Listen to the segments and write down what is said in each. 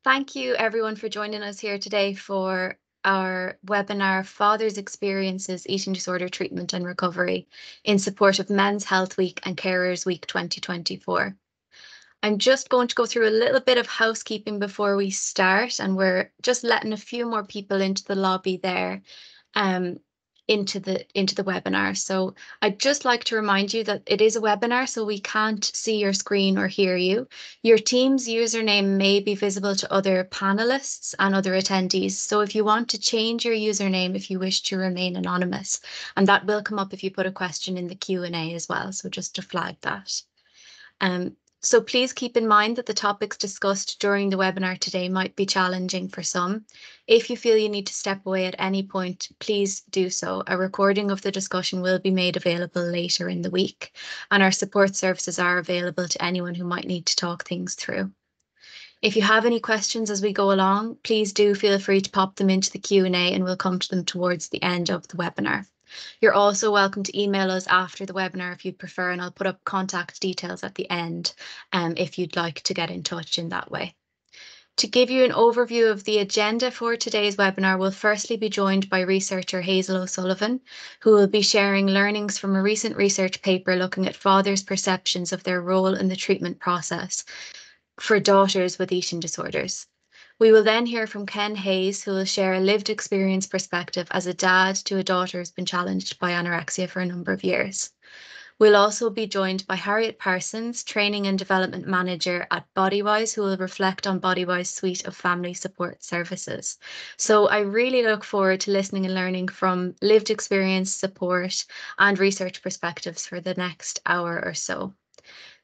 Thank you everyone for joining us here today for our webinar, Fathers' Experiences, Eating Disorder Treatment and Recovery in support of Men's Health Week and Carers Week 2024. I'm just going to go through a little bit of housekeeping before we start, and we're just letting a few more people into the lobby there. Into the webinar. So I'd just like to remind you that it is a webinar, so we can't see your screen or hear you. Your team's username may be visible to other panelists and other attendees. So if you want to change your username, if you wish to remain anonymous, and that will come up if you put a question in the Q&A as well. So just to flag that. So please keep in mind that the topics discussed during the webinar today might be challenging for some. If you feel you need to step away at any point, please do so. A recording of the discussion will be made available later in the week, and our support services are available to anyone who might need to talk things through. If you have any questions as we go along, please do feel free to pop them into the Q&A and we'll come to them towards the end of the webinar. You're also welcome to email us after the webinar if you'd prefer, and I'll put up contact details at the end if you'd like to get in touch in that way. To give you an overview of the agenda for today's webinar, we'll firstly be joined by researcher Hazel Sullivan, who will be sharing learnings from a recent research paper looking at fathers' perceptions of their role in the treatment process for daughters with eating disorders. We will then hear from Ken Hayes, who will share a lived experience perspective as a dad to a daughter who's been challenged by anorexia for a number of years. We'll also be joined by Harriet Parsons, Training and Development Manager at Bodywhys, who will reflect on Bodywhys' suite of family support services. So I really look forward to listening and learning from lived experience, support, and research perspectives for the next hour or so.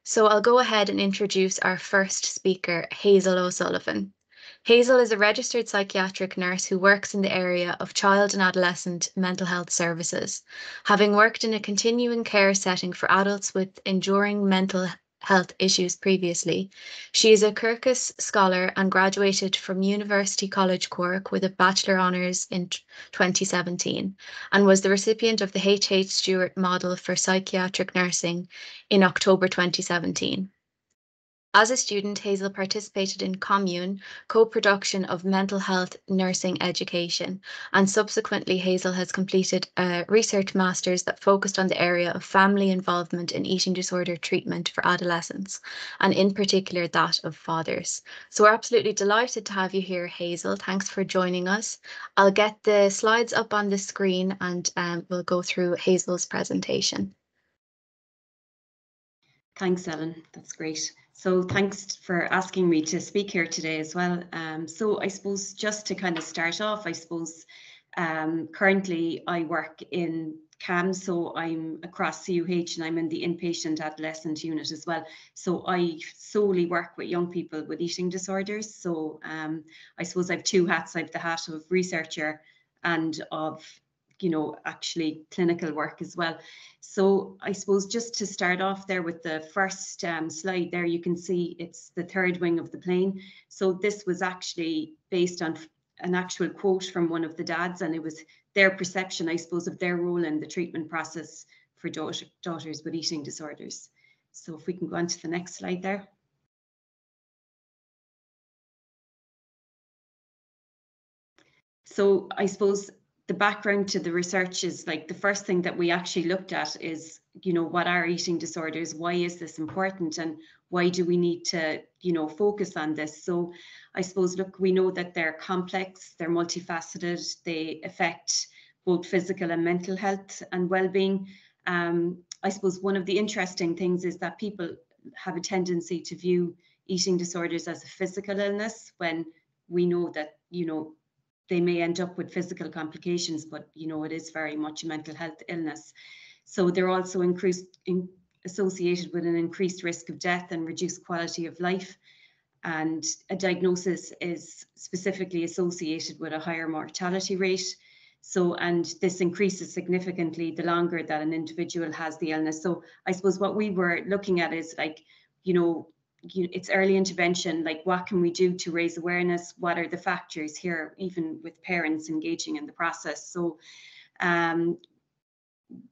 So I'll go ahead and introduce our first speaker, Hazel O'Sullivan. Hazel is a registered psychiatric nurse who works in the area of child and adolescent mental health services. Having worked in a continuing care setting for adults with enduring mental health issues previously, she is a Kirkus Scholar and graduated from University College Cork with a Bachelor Honours in 2017 and was the recipient of the H.H. Stewart Model for Psychiatric Nursing in October 2017. As a student, Hazel participated in Commune, co-production of mental health nursing education, and subsequently Hazel has completed a research master's that focused on the area of family involvement in eating disorder treatment for adolescents, and in particular that of fathers. So we're absolutely delighted to have you here, Hazel. Thanks for joining us. I'll get the slides up on the screen and we'll go through Hazel's presentation. Thanks, Ellen. That's great. So thanks for asking me to speak here today as well. So I suppose just to kind of start off, I suppose currently I work in CAM, so I'm across CUH and I'm in the inpatient adolescent unit as well. So I solely work with young people with eating disorders. So I suppose I have two hats. I have the hat of researcher and of actually clinical work as well. So I suppose just to start off there with the first slide there, you can see it's the third wing of the plane. So this was actually based on an actual quote from one of the dads, and it was their perception, I suppose, of their role in the treatment process for daughters with eating disorders. So if we can go on to the next slide there. So I suppose the background to the research is like the first thing that we actually looked at is, what are eating disorders? Why is this important? And why do we need to, focus on this? So I suppose, look, we know that they're complex, they're multifaceted, they affect both physical and mental health and well-being. I suppose one of the interesting things is that people have a tendency to view eating disorders as a physical illness when we know that, they may end up with physical complications, but it is very much a mental health illness. So they're also associated with an increased risk of death and reduced quality of life. And a diagnosis is specifically associated with a higher mortality rate. So, and this increases significantly the longer that an individual has the illness. So I suppose what we were looking at is like, it's early intervention, like what can we do to raise awareness? What are the factors here, even with parents engaging in the process? So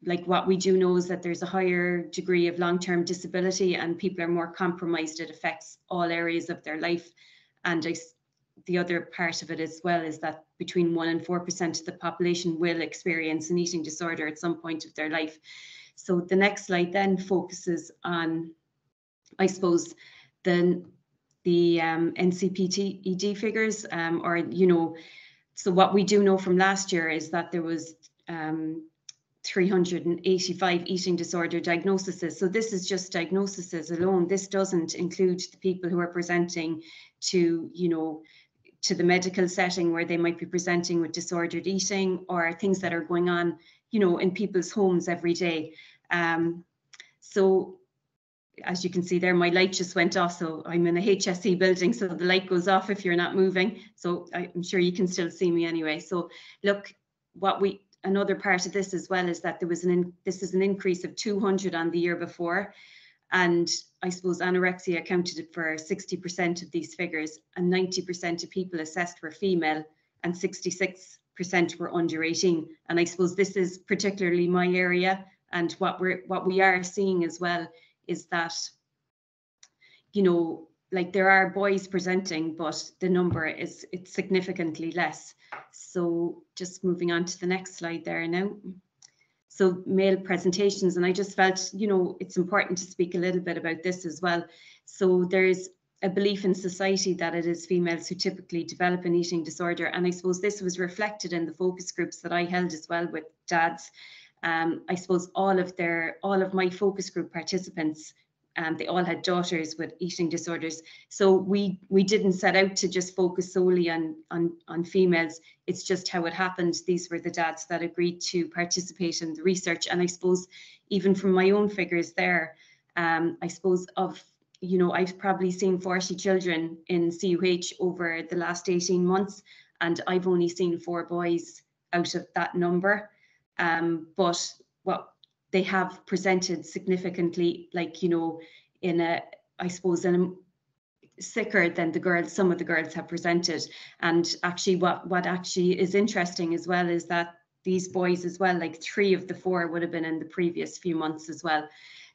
like what we do know is that there's a higher degree of long-term disability and people are more compromised. It affects all areas of their life. And the other part of it as well is that between 1% and 4% of the population will experience an eating disorder at some point of their life. So the next slide then focuses on, I suppose, the NCPED figures, or, you know, so what we do know from last year is that there was 385 eating disorder diagnoses. So this is just diagnoses alone. This doesn't include the people who are presenting to, you know, to the medical setting where they might be presenting with disordered eating or things that are going on, you know, in people's homes every day. So as you can see there, my light just went off. So I'm in a HSE building, so the light goes off if you're not moving. So I'm sure you can still see me anyway. So look, another part of this as well is that there was this is an increase of 200 on the year before. And I suppose anorexia accounted for 60% of these figures, and 90% of people assessed were female and 66% were under 18. And I suppose this is particularly my area, and what we are seeing as well is that, you know, like there are boys presenting, but the number it's significantly less. So just moving on to the next slide there now. So male presentations, and I just felt, you know, it's important to speak a little bit about this as well. So there's a belief in society that it is females who typically develop an eating disorder. And I suppose this was reflected in the focus groups that I held as well with dads. I suppose all of my focus group participants, they all had daughters with eating disorders. So we didn't set out to just focus solely on females. It's just how it happened. These were the dads that agreed to participate in the research. And I suppose even from my own figures there, I suppose you know, I've probably seen 40 children in CUH over the last 18 months, and I've only seen 4 boys out of that number. But what they have presented significantly, like, you know, I suppose sicker than the girls, some of the girls have presented. And actually what actually is interesting as well is that these boys as well, like 3 of the 4 would have been in the previous few months as well.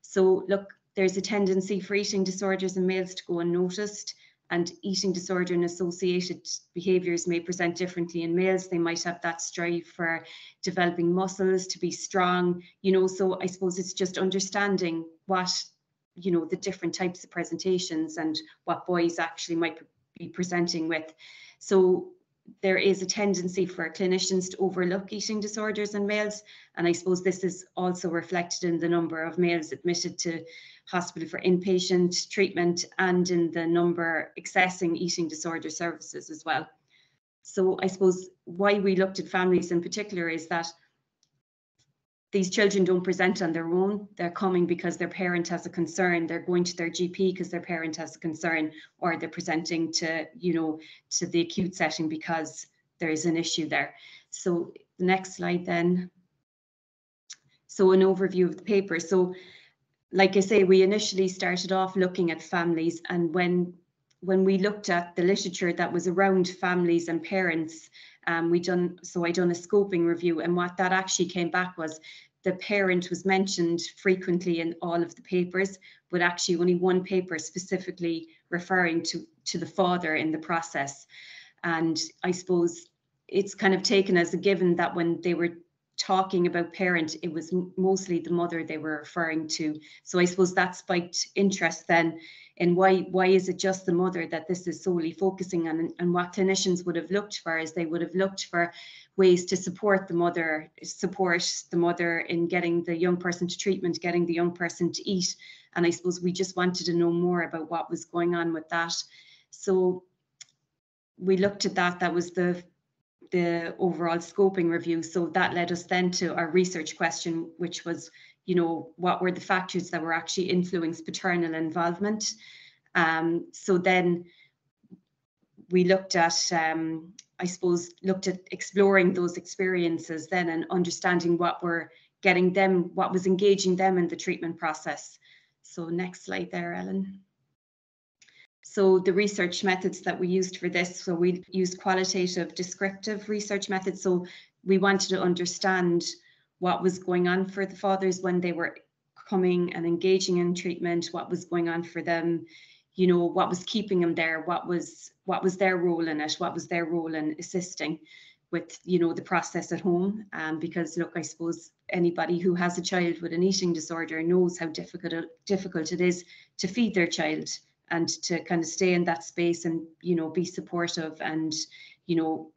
So look, there's a tendency for eating disorders in males to go unnoticed, and eating disorder and associated behaviours may present differently in males. They might have that strive for developing muscles, to be strong, you know. So I suppose it's just understanding what, you know, the different types of presentations and what boys actually might be presenting with. So there is a tendency for clinicians to overlook eating disorders in males. And I suppose this is also reflected in the number of males admitted to hospital for inpatient treatment and in the number accessing eating disorder services as well. So I suppose why we looked at families in particular is that these children don't present on their own. They're coming because their parent has a concern. They're going to their GP because their parent has a concern, or they're presenting to, you know, to the acute setting because there is an issue there. So the next slide then. So an overview of the paper. So like I say, we initially started off looking at families, and when we looked at the literature that was around families and parents, I done a scoping review, and what that actually came back was the parent was mentioned frequently in all of the papers, but actually only one paper specifically referring to the father in the process. And I suppose it's kind of taken as a given that when they were talking about parent, it was mostly the mother they were referring to. So I suppose that spiked interest then in why is it just the mother that this is solely focusing on, and what clinicians would have looked for is they would have looked for ways to support the mother in getting the young person to treatment, getting the young person to eat. And I suppose we just wanted to know more about what was going on with that. So we looked at that. That was the overall scoping review. So that led us then to our research question, which was, you know, what were the factors that were actually influencing paternal involvement? So then we looked at, I suppose, exploring those experiences then and understanding what was engaging them in the treatment process. So next slide there, Ellen. So the research methods that we used for this, so we used qualitative descriptive research methods. So we wanted to understand what was going on for the fathers when they were coming and engaging in treatment, what was going on for them, you know, what was keeping them there, what was their role in it, what was their role in assisting with, you know, the process at home. Because look, I suppose anybody who has a child with an eating disorder knows how difficult it is to feed their child and to kind of stay in that space and, you know, be supportive and, you know,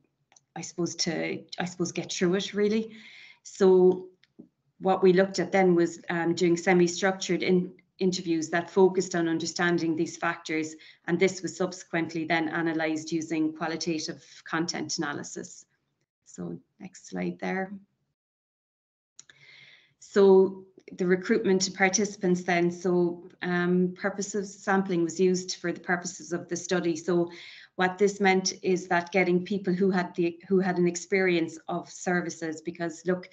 I suppose get through it really. So what we looked at then was doing semi-structured interviews that focused on understanding these factors, and this was subsequently then analysed using qualitative content analysis. So next slide there. So the recruitment of participants then, so purposive sampling was used for the purposes of the study. So what this meant is that getting people who had an experience of services, because look,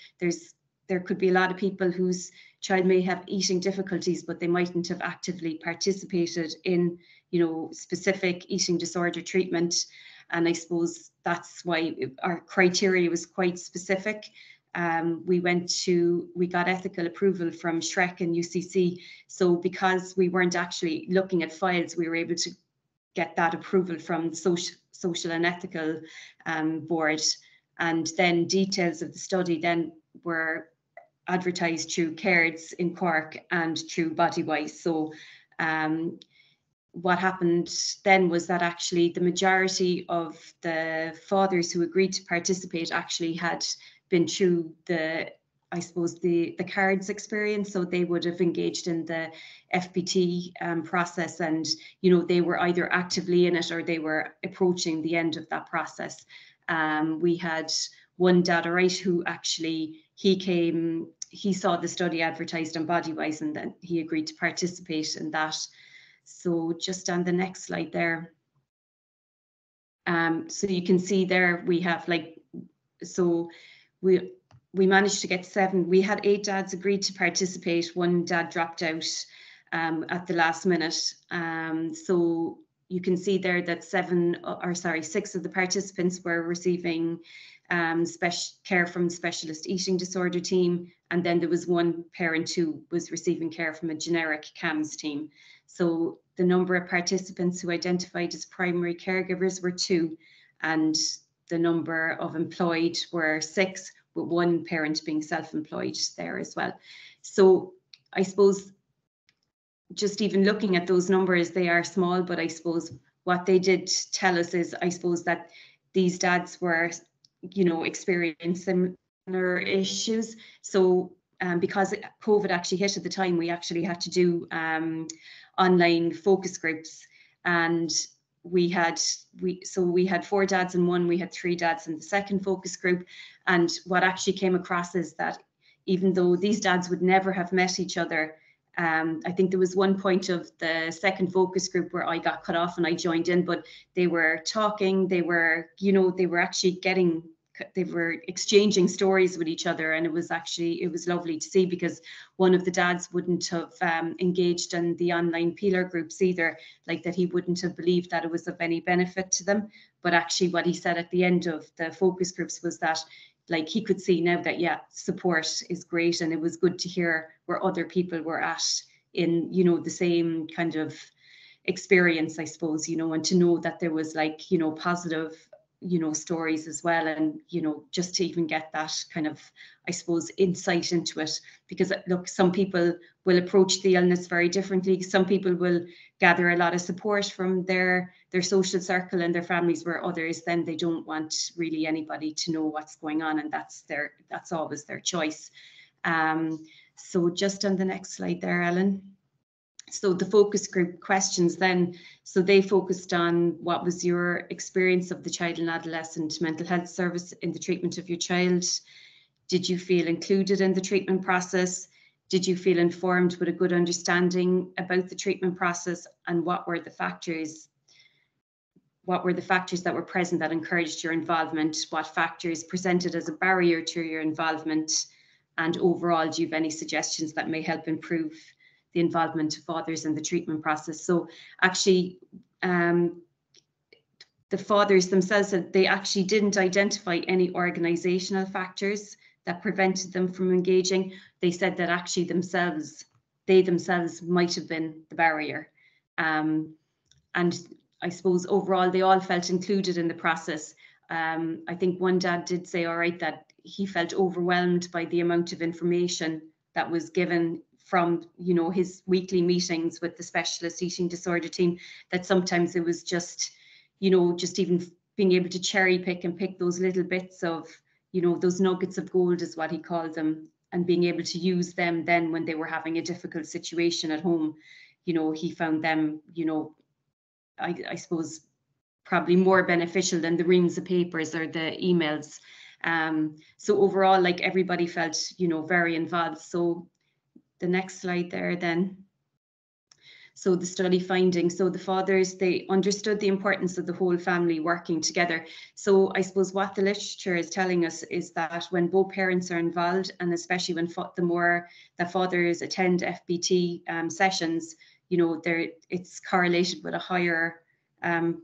there could be a lot of people whose child may have eating difficulties, but they mightn't have actively participated in, you know, specific eating disorder treatment. And I suppose that's why our criteria was quite specific. We got ethical approval from Shrek and UCC. So because we weren't actually looking at files, we were able to get that approval from the social and ethical board. And then details of the study then were advertised through Cairds in Cork and through Bodywhys. So what happened then was that actually the majority of the fathers who agreed to participate actually had been through the Cairds experience. So they would have engaged in the FPT process, and, you know, they were either actively in it or they were approaching the end of that process. We had one dad, right, who actually, he saw the study advertised on Bodywhys and then he agreed to participate in that. So just on the next slide there. So you can see there we have we managed to get 7. We had 8 dads agreed to participate. 1 dad dropped out at the last minute. So you can see there that 6 of the participants were receiving care from the specialist eating disorder team. And then there was 1 parent who was receiving care from a generic CAMS team. So the number of participants who identified as primary caregivers were 2, and the number of employed were 6, with 1 parent being self-employed there as well. So I suppose just even looking at those numbers, they are small, but I suppose what they did tell us is, I suppose, that these dads were, you know, experiencing similar issues. So because COVID actually hit at the time, we actually had to do online focus groups, and we had 4 dads in one, we had 3 dads in the second focus group. And what actually came across is that even though these dads would never have met each other, I think there was one point of the second focus group where I got cut off and I joined in, but they were talking, they were exchanging stories with each other, and it was lovely to see, because one of the dads wouldn't have engaged in the online peeler groups either, like that he wouldn't have believed that it was of any benefit to them. But actually what he said at the end of the focus groups was that, like, he could see now that, yeah, support is great, and it was good to hear where other people were at in, you know, the same kind of experience, I suppose, you know, and to know that there was, like, you know, positive, you know, stories as well. And, you know, just to even get that kind of, I suppose, insight into it, because look, some people will approach the illness very differently. Some people will gather a lot of support from their social circle and their families, where others, then they don't want really anybody to know what's going on, and that's always their choice. So just on the next slide there, Ellen. So the focus group questions then, so they focused on what was your experience of the child and adolescent mental health service in the treatment of your child? Did you feel included in the treatment process? Did you feel informed with a good understanding about the treatment process? And what were the factors that were present that encouraged your involvement? What factors presented as a barrier to your involvement? And overall, do you have any suggestions that may help improve the involvement of others in the treatment process? So actually, the fathers themselves said they actually didn't identify any organizational factors that prevented them from engaging. They said that actually they themselves might have been the barrier. And I suppose overall they all felt included in the process. I think one dad did say, all right, that he felt overwhelmed by the amount of information that was given from, you know, his weekly meetings with the specialist eating disorder team, that sometimes it was just, you know, just even being able to cherry pick and pick those little bits of, you know, those nuggets of gold is what he called them, and being able to use them then when they were having a difficult situation at home. You know, he found them, you know, I suppose probably more beneficial than the reams of papers or the emails. So overall, like, everybody felt, you know, very involved. So the next slide there then. So the study findings, so the fathers, they understood the importance of the whole family working together. So I suppose what the literature is telling us is that when both parents are involved, and especially when the more the fathers attend FBT sessions, you know, it's correlated with a higher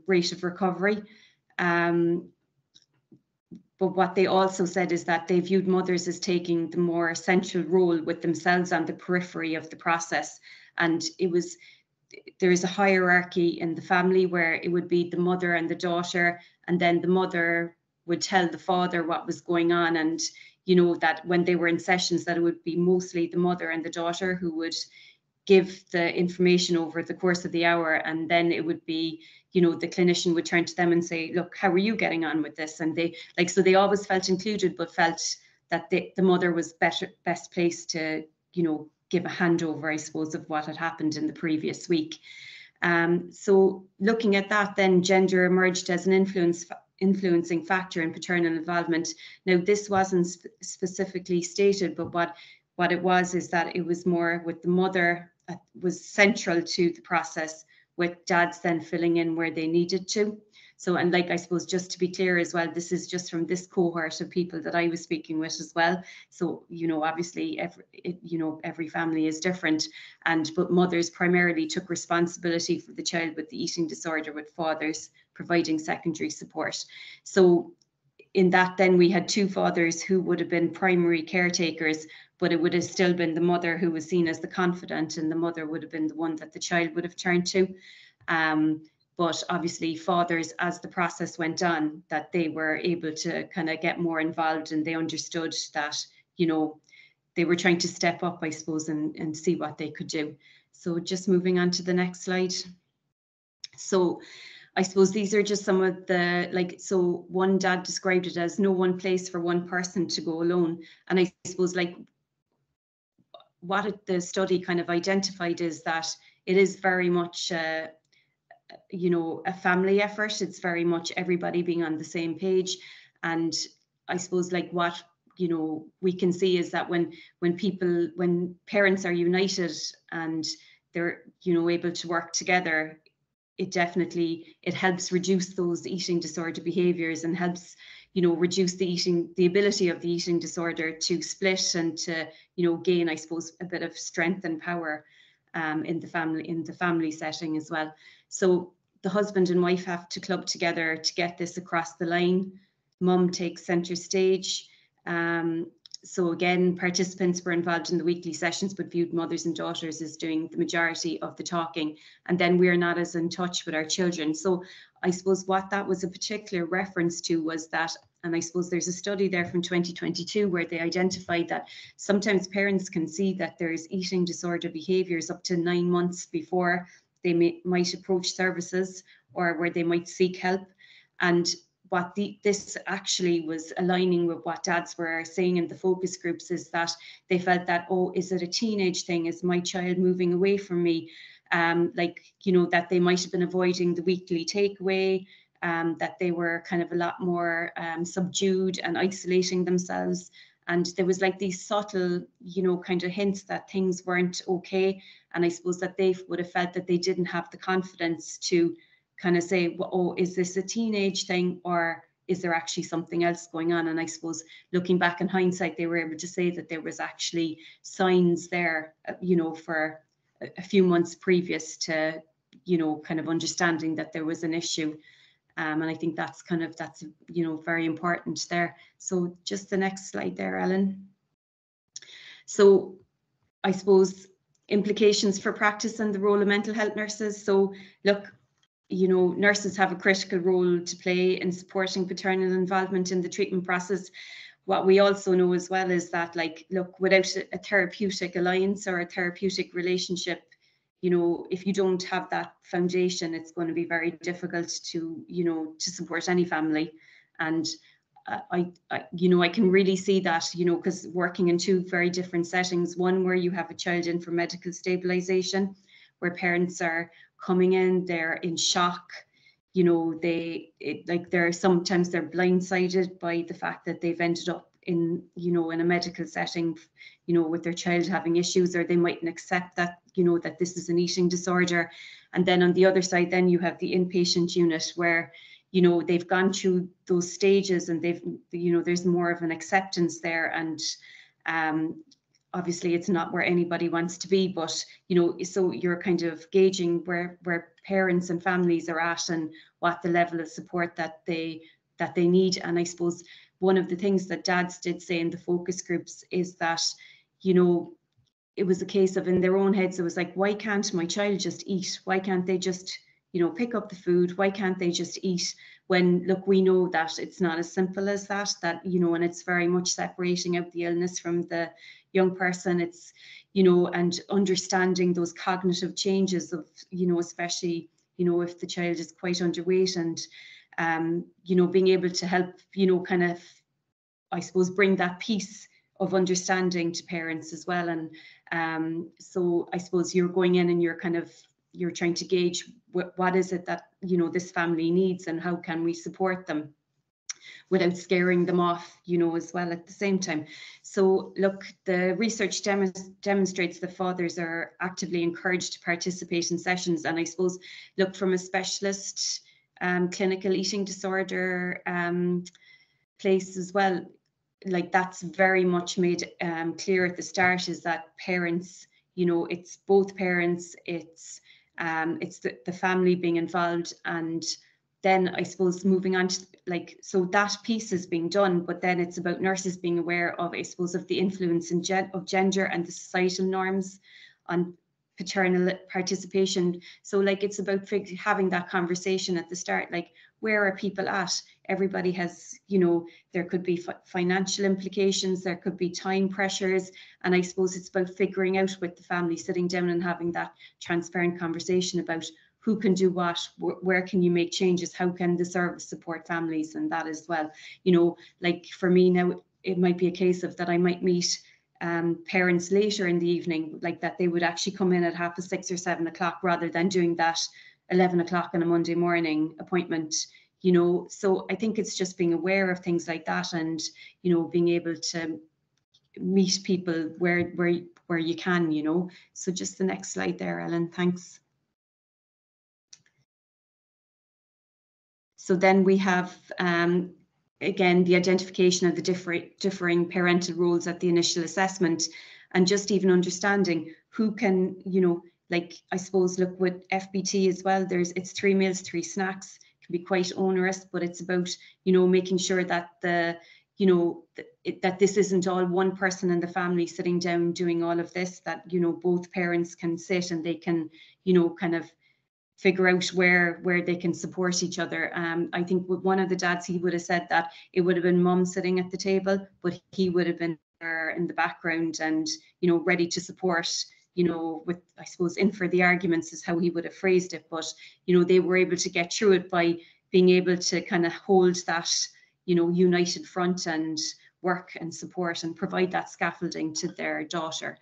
rate of recovery. But what they also said is that they viewed mothers as taking the more central role, with themselves on the periphery of the process. And there is a hierarchy in the family where it would be the mother and the daughter, and then the mother would tell the father what was going on. And, you know, that when they were in sessions, that it would be mostly the mother and the daughter who would give the information over the course of the hour. And then it would be, you know, the clinician would turn to them and say, look, how are you getting on with this? And they, like, so they always felt included, but felt that the mother was best placed to, you know, give a handover, I suppose, of what had happened in the previous week. So looking at that, then gender emerged as an influencing factor in paternal involvement. Now, this wasn't specifically stated, but what it was is that it was more with the mother was central to the process, with dads then filling in where they needed to. So, and like, I suppose, just to be clear as well, this is just from this cohort of people that I was speaking with as well. So, you know, obviously, every family is different, but mothers primarily took responsibility for the child with the eating disorder, with fathers providing secondary support. So in that, then we had two fathers who would have been primary caretakers, but it would have still been the mother who was seen as the confidant, and the mother would have been the one that the child would have turned to. But obviously fathers, as the process went on, that they were able to kind of get more involved, and they understood that, you know, they were trying to step up, I suppose, and see what they could do. So just moving on to the next slide. So I suppose these are just some of the, like, so one dad described it as no one place for one person to go alone. And I suppose, like, what the study kind of identified is that it is very much you know, a family effort. It's very much everybody being on the same page. And I suppose, like, what, you know, we can see is that when parents are united and they're, you know, able to work together, it helps reduce those eating disorder behaviors, and helps, you know, reduce the ability of the eating disorder to split and to, you know, gain, I suppose, a bit of strength and power in the family setting as well. So the husband and wife have to club together to get this across the line. Mum takes center stage. So again, participants were involved in the weekly sessions, but viewed mothers and daughters as doing the majority of the talking. And then we're not as in touch with our children. So I suppose what that was a particular reference to was that, and I suppose there's a study there from 2022 where they identified that sometimes parents can see that there's eating disorder behaviours up to 9 months before they might approach services, or where they might seek help. And what this actually was aligning with what dads were saying in the focus groups, is that they felt that, oh, is it a teenage thing? Is my child moving away from me? Like, you know, that they might have been avoiding the weekly takeaway, that they were kind of a lot more subdued and isolating themselves. And there was like these subtle, you know, kind of hints that things weren't okay. And I suppose that they would have felt that they didn't have the confidence to kind of say, well, oh, is this a teenage thing, or is there actually something else going on? And I suppose looking back in hindsight, they were able to say that there was actually signs there, you know, for a few months previous to, you know, kind of understanding that there was an issue. And I think that's you know, very important there. So just the next slide there, Ellen. So I suppose implications for practice and the role of mental health nurses. So look, you know, nurses have a critical role to play in supporting paternal involvement in the treatment process. What we also know as well is that, like, look, without a therapeutic alliance or a therapeutic relationship, you know, if you don't have that foundation, it's going to be very difficult to, you know, to support any family. And you know, I can really see that, you know, because working in two very different settings, one where you have a child in for medical stabilization, where parents are coming in, they're in shock, you know, they're sometimes they're blindsided by the fact that they've ended up in, you know, in a medical setting, you know, with their child having issues, or they mightn't accept that, you know, that this is an eating disorder. And then on the other side, then you have the inpatient unit where, you know, they've gone through those stages and they've, you know, there's more of an acceptance there. And obviously it's not where anybody wants to be, but, you know, so you're kind of gauging where parents and families are at and what the level of support that they need. And I suppose one of the things that dads did say in the focus groups is that, you know, it was a case of, in their own heads, it was like, why can't my child just eat? Why can't they just, you know, pick up the food? Why can't they just eat? When, look, we know that it's not as simple as that, you know, and it's very much separating out the illness from the young person. It's, you know, and understanding those cognitive changes of, you know, especially, you know, if the child is quite underweight, and, you know, being able to help, you know, kind of, I suppose, bring that piece of understanding to parents as well. And so I suppose you're going in and you're trying to gauge what is it that, you know, this family needs and how can we support them without scaring them off, you know, as well at the same time. So look, the research demonstrates that fathers are actively encouraged to participate in sessions. And I suppose, look, from a specialist clinical eating disorder place as well, like that's very much made clear at the start, is that parents, you know, it's both parents, it's the family being involved. And then I suppose moving on to, like, so that piece is being done, but then it's about nurses being aware of, I suppose, of the influence of gender and the societal norms on paternal participation. So like, it's about having that conversation at the start, like, where are people at? Everybody has, you know, there could be financial implications, there could be time pressures. And I suppose it's about figuring out with the family, sitting down and having that transparent conversation about who can do what, where can you make changes, how can the service support families, and that as well. You know, like for me now, it might be a case of that I might meet parents later in the evening, like that they would actually come in at 6:30 or 7 o'clock rather than doing that 11 o'clock on a Monday morning appointment, you know. So I think it's just being aware of things like that, and, you know, being able to meet people where you can, you know. So just the next slide there, Ellen, thanks. So then we have, again, the identification of the differing parental roles at the initial assessment, and just even understanding who can, you know, like, I suppose, look, with FBT as well, it's 3 meals, 3 snacks, it can be quite onerous, but it's about, you know, making sure that you know, that this isn't all one person in the family sitting down doing all of this, that, you know, both parents can sit and they can, you know, kind of figure out where they can support each other. I think with one of the dads, he would have said that it would have been mum sitting at the table, but he would have been there in the background and, you know, ready to support, you know, with, I suppose, in for the arguments is how he would have phrased it. But, you know, they were able to get through it by being able to kind of hold that, you know, united front and work and support and provide that scaffolding to their daughter.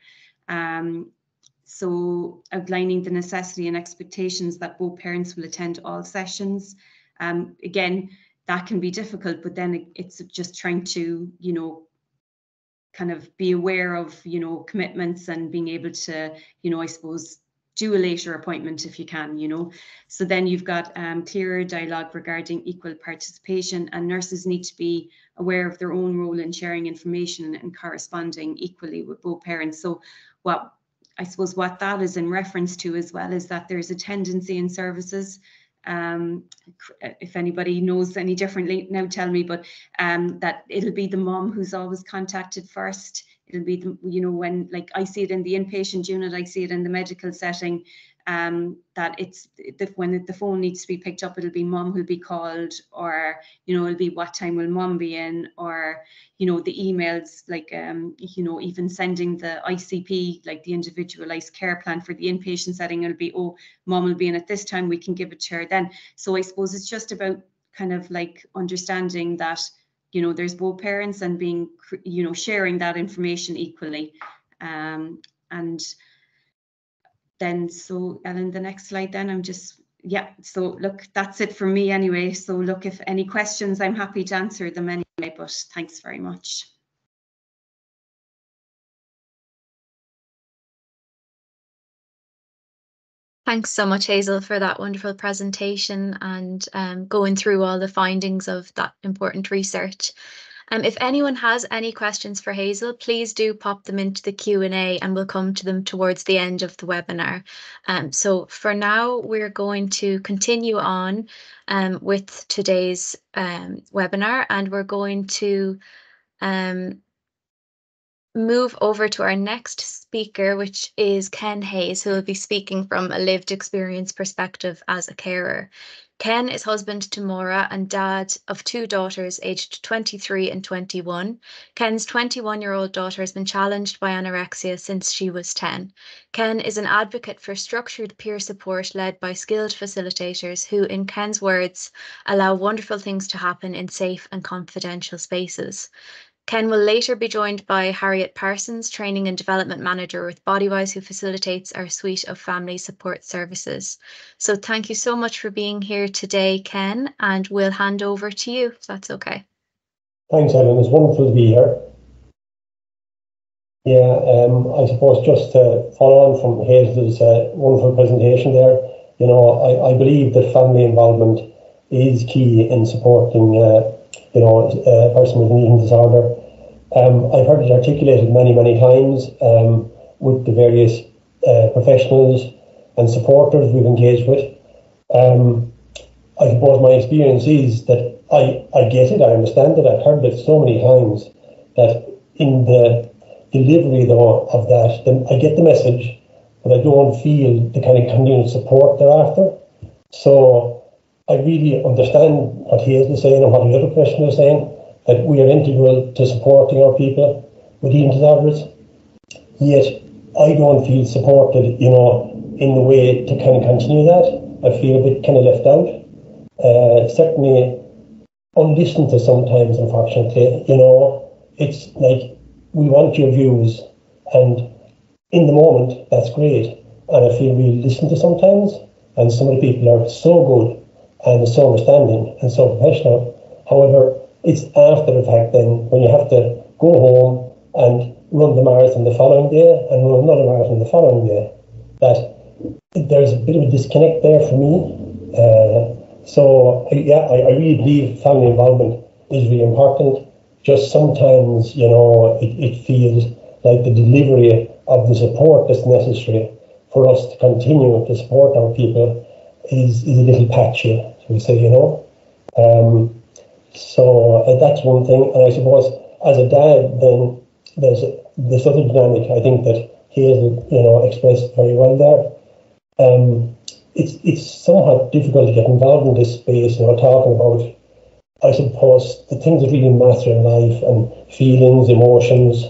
So outlining the necessity and expectations that both parents will attend all sessions. Again, that can be difficult, but then it's just trying to, you know, kind of be aware of, you know, commitments and being able to, you know, I suppose, do a later appointment if you can, you know. So then you've got clearer dialogue regarding equal participation, and nurses need to be aware of their own role in sharing information and corresponding equally with both parents. So I suppose what that is in reference to as well is that there's a tendency in services, if anybody knows any differently now tell me, but that it'll be the mom who's always contacted first. It'll be the, you know, when, like, I see it in the inpatient unit, I see it in the medical setting, that when the phone needs to be picked up, it'll be mum who'll be called, or it'll be what time will mum be in, or the emails, like even sending the ICP, like the individualized care plan for the inpatient setting, it'll be, oh, mum will be in at this time, we can give it to her then. So I suppose it's just about kind of like understanding that there's both parents, and being sharing that information equally. And then, so Ellen, the next slide then, so look, that's it from me anyway. So look, if any questions, I'm happy to answer them anyway, but thanks very much. Thanks so much, Hazel, for that wonderful presentation and going through all the findings of that important research. If anyone has any questions for Hazel, please do pop them into the Q&A and we'll come to them towards the end of the webinar. So for now, we're going to continue on with today's webinar, and we're going to move over to our next speaker, which is Ken Hayes, who will be speaking from a lived experience perspective as a carer. Ken is husband to Maura and dad of two daughters aged 23 and 21. Ken's 21-year-old daughter has been challenged by anorexia since she was 10. Ken is an advocate for structured peer support led by skilled facilitators who, in Ken's words, allow wonderful things to happen in safe and confidential spaces. Ken will later be joined by Harriet Parsons, Training and Development Manager with Bodywhys, who facilitates our suite of family support services. So thank you so much for being here today, Ken, and we'll hand over to you, if that's okay. Thanks, Ellen. It's wonderful to be here. Yeah, I suppose just to follow on from Hazel's wonderful presentation there, I believe that family involvement is key in supporting a person with an eating disorder. I've heard it articulated many, many times with the various professionals and supporters we've engaged with. I suppose my experience is that I get it, I understand it, I've heard it so many times, that in the delivery though of that, I get the message, but I don't feel the kind of continued support thereafter. So I really understand what Hazel is saying and what the other questioner is saying, that we are integral to supporting our people with eating disorders. Yet I don't feel supported, in the way to kind of continue that. I feel a bit kind of left out. Certainly unlistened to sometimes, unfortunately. It's like, we want your views, and in the moment, that's great. And I feel we listen to sometimes, and some of the people are so good and so understanding and so professional. However, it's after the fact then, when you have to go home and run the marathon the following day and run another marathon the following day, that there's a bit of a disconnect there for me. I really believe family involvement is really important. Just sometimes, it feels like the delivery of the support that's necessary for us to continue to support our people is a little patchy, so we say, So that's one thing. And I suppose as a dad, then there's this other dynamic, I think, that Hazel, expressed very well there. It's somewhat difficult to get involved in this space, talking about, I suppose, the things that really matter in life, and feelings, emotions,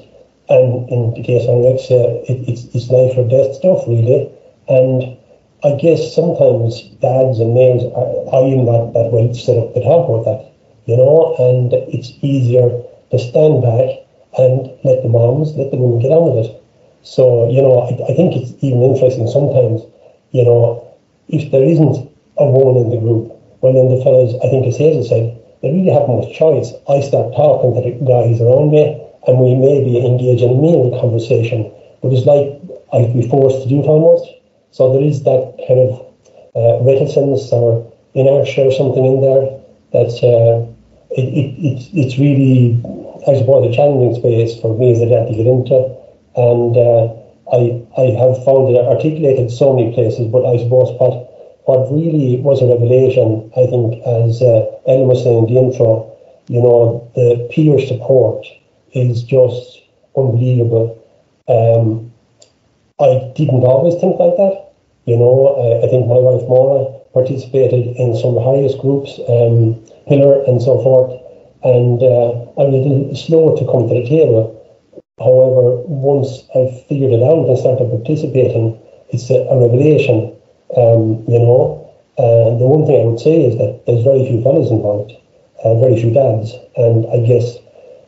and in the case of anorexia, it's life or death stuff, really. And I guess sometimes dads and males are not that well set up to talk about that, and it's easier to stand back and let the women get on with it. So, I think it's even interesting sometimes, if there isn't a woman in the group, well, then the fellas, I think as Hazel said, they really have much choice. I start talking to the guys around me, and we maybe engage in a meaningful conversation, but it's like I'd be forced to do it almost. So there is that kind of reticence or inertia or something in there that's it's really, I suppose, a challenging space for me as a dad to get into. And I have found it articulated so many places, but I suppose what really was a revelation, I think, as Ellen was saying in the intro, the peer support is just unbelievable. I didn't always think like that. I think my wife Maura participated in some Harriet groups, Pillar and so forth, and I'm a little slow to come to the table. However, once I've figured it out and started participating, it's a revelation, And the one thing I would say is that there's very few fellas involved, very few dads, and I guess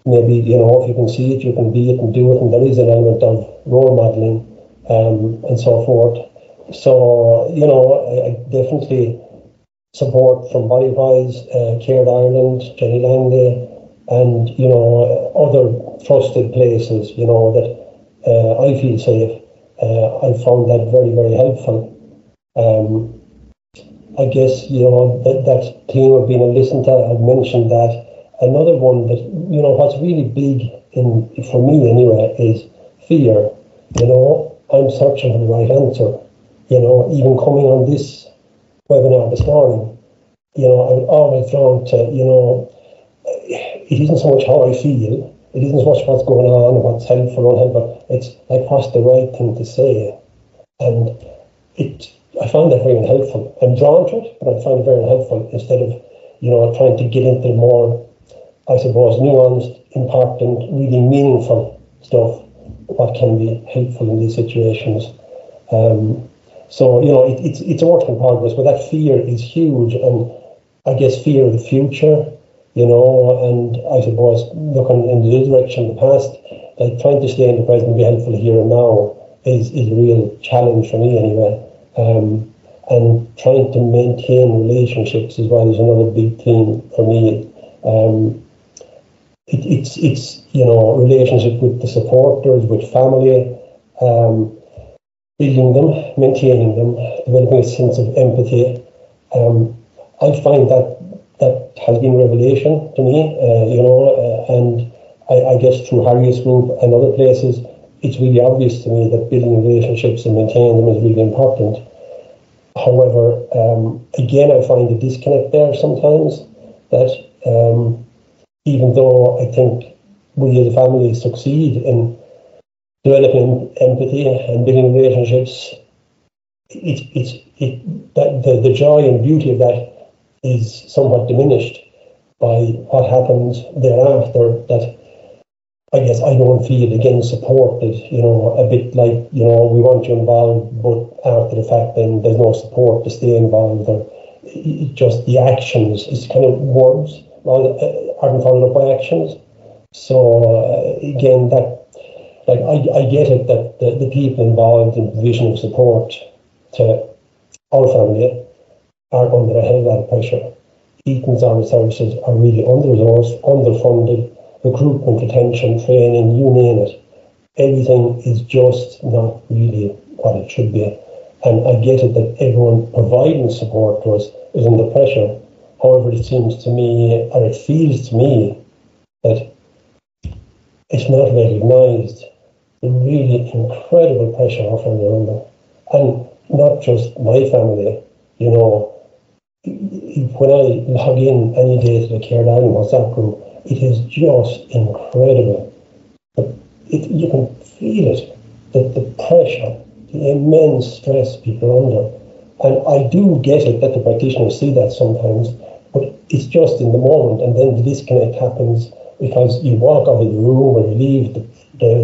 maybe, if you can see it, you can be it and do it, and there is an element of role modelling and so forth. So, I definitely support from Bodywhys, Care Ireland, Jenny Langley, and, other trusted places, that I feel safe. I found that very, very helpful. I guess, that theme of being listened to, I've mentioned that. Another one that, what's really big for me anyway, is fear. I'm searching for the right answer. Even coming on this webinar this morning, I was always drawn to, it isn't so much how I feel, it isn't so much what's going on, what's helpful or unhelpful, it's like what's the right thing to say. And I find that very unhelpful. I'm drawn to it, but I find it very unhelpful instead of, trying to get into the more, I suppose, nuanced, important, really meaningful stuff, what can be helpful in these situations. So, it's a work in progress, but that fear is huge, and I guess fear of the future, and I suppose looking in the direction of the past, like trying to stay in the present and be helpful here and now is a real challenge for me anyway. And trying to maintain relationships as well is another big theme for me. It's relationship with the supporters, with family, building them, maintaining them, developing a sense of empathy. I find that has been revelation to me, and I guess through Harriet's group and other places, it's really obvious to me that building relationships and maintaining them is really important. However, again, I find a disconnect there sometimes, that even though I think we as a family succeed in developing empathy and building relationships, the joy and beauty of that is somewhat diminished by what happens thereafter, that I guess I don't feel again supported, a bit like, we want you involved, but after the fact then there's no support to stay involved, or just the actions, it's kind of words, aren't followed up by actions. So again, that, like, I get it that the people involved in provision of support to our family are under a hell of a lot of pressure. Eaton's Army services are really under-resourced, underfunded, recruitment, retention, training, you name it. Everything is just not really what it should be. And I get it that everyone providing support to us is under pressure. However, it seems to me, or it feels to me, that it's not recognised the really incredible pressure our family are under. And not just my family, when I log in any day to the Care Ireland WhatsApp group, it is just incredible. You can feel it, the pressure, the immense stress people are under. And I do get it that the practitioners see that sometimes, but it's just in the moment, and then the disconnect happens because you walk out of the room or you leave the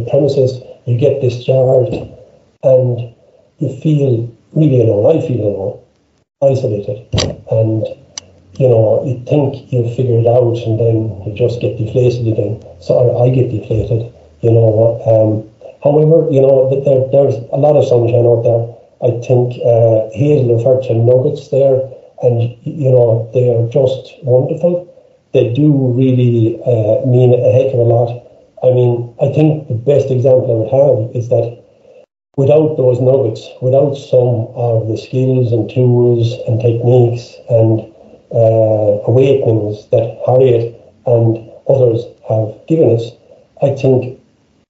premises, you get discharged, and you feel really alone. I feel alone, isolated, and you think you'll figure it out, and then you just get deflated again. So I get deflated, However, there's a lot of sunshine out there. I think Hazel referred to nuggets there, and they are just wonderful. They do really mean a heck of a lot. I mean, I think the best example I would have is that without those nuggets, without some of the skills and tools and techniques and awakenings that Harriet and others have given us, I think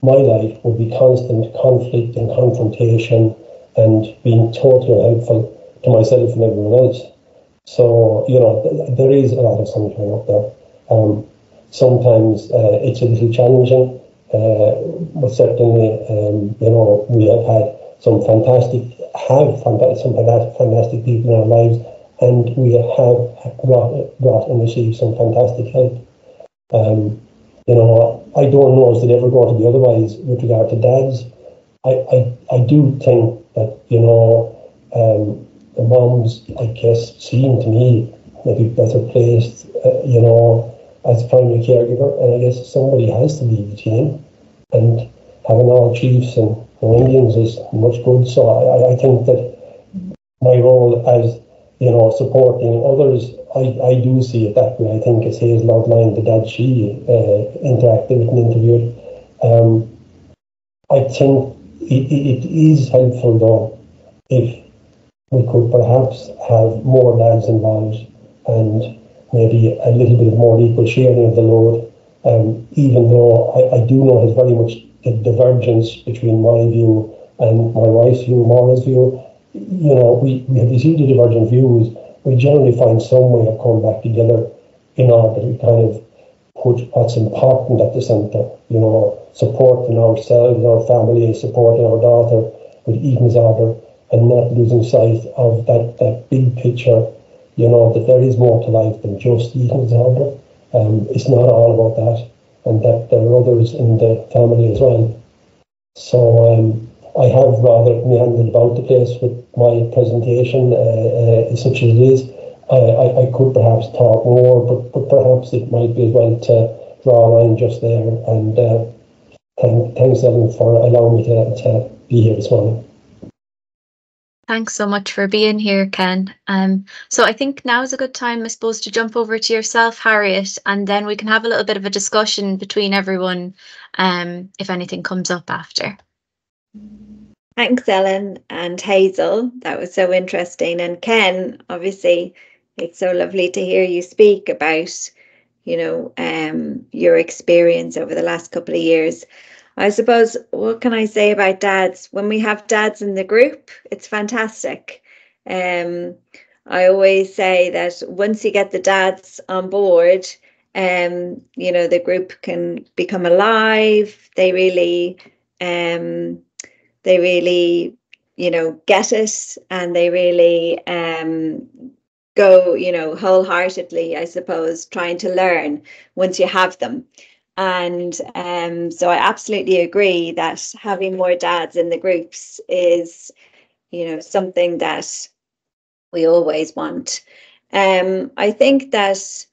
my life would be constant conflict and confrontation and being totally unhelpful to myself and everyone else. So, there is a lot of sunshine up there. Sometimes it's a little challenging, but certainly, we have had some fantastic people in our lives, and we have got and received some fantastic help. I don't know is it ever going to be otherwise with regard to dads. I do think that, the moms, I guess, seem to me maybe better placed, as primary caregiver, and I guess somebody has to lead the team, and having all chiefs and Indians is much good. So I think that my role as, supporting others, I do see it that way. I think as Hazel outlined, the dad she interacted with and interviewed, I think it is helpful though if we could perhaps have more dads involved and maybe a little bit more equal sharing of the load, even though I do know there's very much a divergence between my view and my wife's view, Maura's view. We have these hugely divergent views. We generally find some way of coming back together in order to kind of put what's important at the centre, supporting ourselves, our family, supporting our daughter with Eaton's order, and not losing sight of that big picture, that there is more to life than just Eaton's order. It's not all about that, and that there are others in the family as well. So I have rather meandered about the place with my presentation, such as it is. I could perhaps talk more, but perhaps it might be as well to draw a line just there. And thanks, Ellen, for allowing me to be here this morning. Thanks so much for being here, Ken. So I think now is a good time, I suppose, to jump over to yourself, Harriet, and then we can have a little bit of a discussion between everyone, if anything comes up after. Thanks, Ellen and Hazel. That was so interesting. And Ken, obviously, it's so lovely to hear you speak about, your experience over the last couple of years. I suppose, what can I say about dads? When we have dads in the group, it's fantastic. I always say that once you get the dads on board, the group can become alive. They really, get it, and they really go, wholeheartedly, I suppose, trying to learn once you have them. And so I absolutely agree that having more dads in the groups is, something that we always want. I think that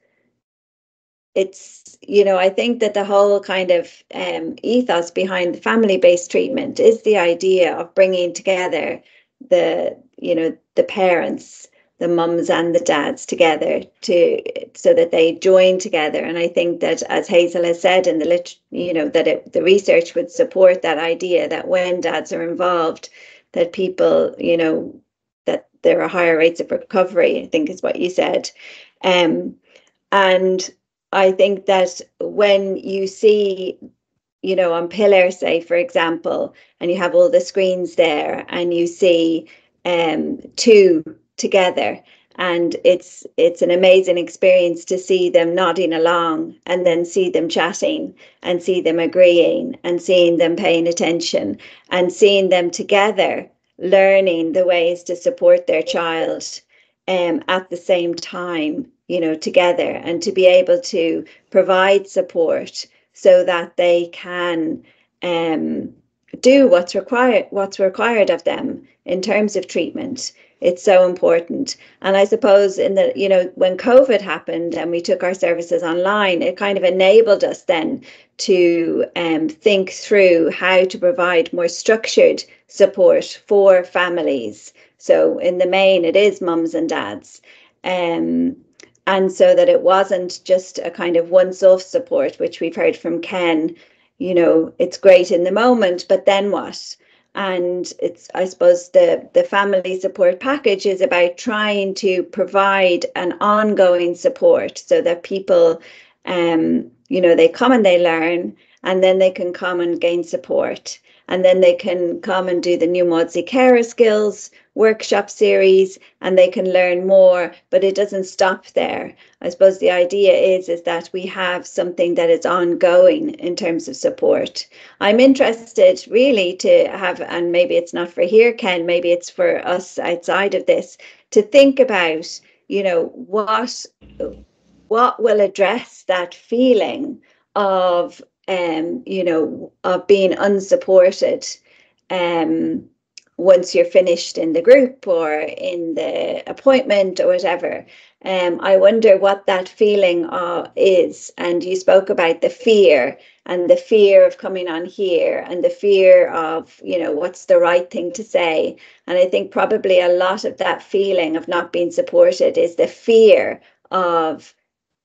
I think that the whole kind of ethos behind the family-based treatment is the idea of bringing together the parents, the mums and the dads together so that they join together. And I think that, as Hazel has said in the research would support that idea that when dads are involved, that people, that there are higher rates of recovery, I think is what you said. And I think that when you see, on Pillar, say, for example, and you have all the screens there and you see two together, and it's an amazing experience to see them nodding along and then see them chatting and see them agreeing and seeing them paying attention and seeing them together learning the ways to support their child at the same time, together, and to be able to provide support so that they can do what's required of them in terms of treatment. It's so important. And I suppose when COVID happened and we took our services online, it kind of enabled us then to think through how to provide more structured support for families. So in the main, it is mums and dads. And so that it wasn't just a kind of once-off support, which we've heard from Ken, it's great in the moment, but then what? And I suppose the family support package is about trying to provide an ongoing support so that people, they come and they learn, and then they can come and gain support. and then they can come and do the New Maudsley Carer Skills workshop series, and they can learn more, but it doesn't stop there. I suppose the idea is that we have something that is ongoing in terms of support. I'm interested really to have, and maybe it's not for here, Ken, maybe it's for us outside of this, to think about, you know, what will address that feeling of, you know, of being unsupported once you're finished in the group or in the appointment or whatever. I wonder what that feeling is. And you spoke about the fear of coming on here and the fear of, you know, what's the right thing to say. And I think probably a lot of that feeling of not being supported is the fear of,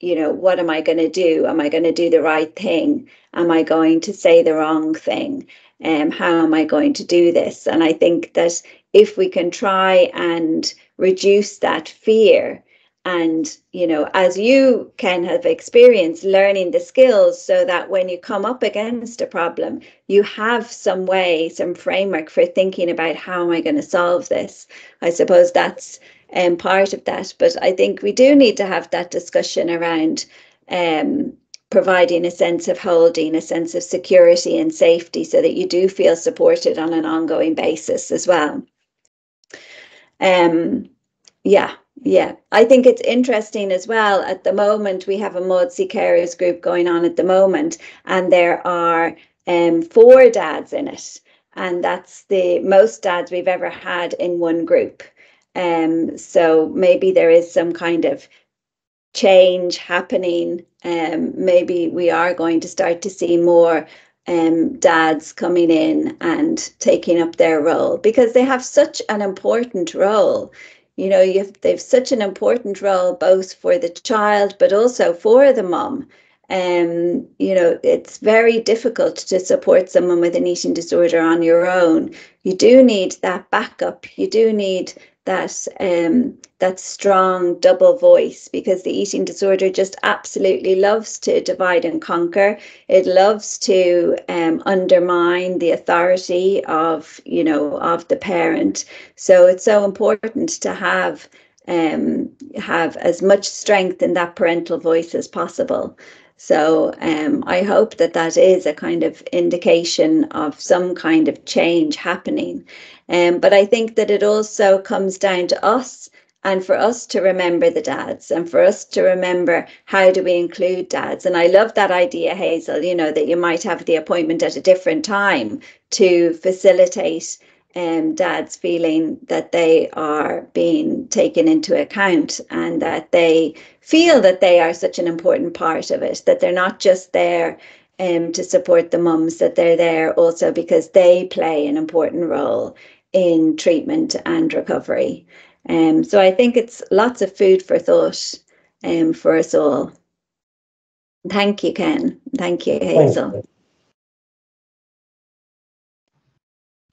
you know, what am I going to do? Am I going to do the right thing? Am I going to say the wrong thing? How am I going to do this? And I think that if we can try and reduce that fear, and, you know, as you can have experienced, learning the skills so that when you come up against a problem, you have some way, some framework for thinking about how am I going to solve this. I suppose that's part of that. But I think we do need to have that discussion around providing a sense of holding, a sense of security and safety so that you do feel supported on an ongoing basis as well. Yeah, I think it's interesting as well. At the moment, we have a Maudsley Carers group going on at the moment, and there are 4 dads in it. And that's the most dads we've ever had in one group. So maybe there is some kind of change happening. Maybe we are going to start to see more dads coming in and taking up their role, because they have such an important role. You know, they've such an important role both for the child but also for the mum. You know, it's very difficult to support someone with an eating disorder on your own. You do need that backup. You do need that strong double voice, because the eating disorder just absolutely loves to divide and conquer. It loves to undermine the authority of, you know, of the parent. So it's so important to have as much strength in that parental voice as possible. So I hope that is a kind of indication of some kind of change happening. But I think that it also comes down to us, and for us to remember the dads, and for us to remember how do we include dads. And I love that idea, Hazel, you know, that you might have the appointment at a different time to facilitate dads feeling that they are being taken into account, and that they feel that they are such an important part of it, that they're not just there to support the mums, that they're there also because they play an important role in treatment and recovery. So I think it's lots of food for thought for us all. Thank you, Ken. Thank you, Hazel.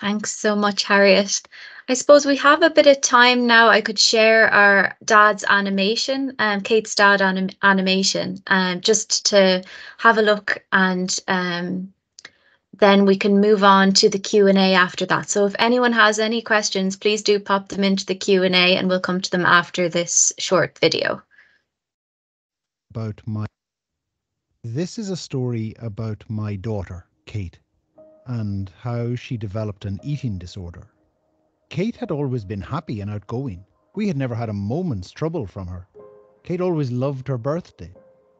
Thanks so much, Harriet. I suppose we have a bit of time now. I could share our dad's animation, Kate's dad animation, just to have a look, and then we can move on to the Q&A after that. So if anyone has any questions, please do pop them into the Q&A and we'll come to them after this short video. This is a story about my daughter, Kate, and how she developed an eating disorder. Kate had always been happy and outgoing. We had never had a moment's trouble from her. Kate always loved her birthday.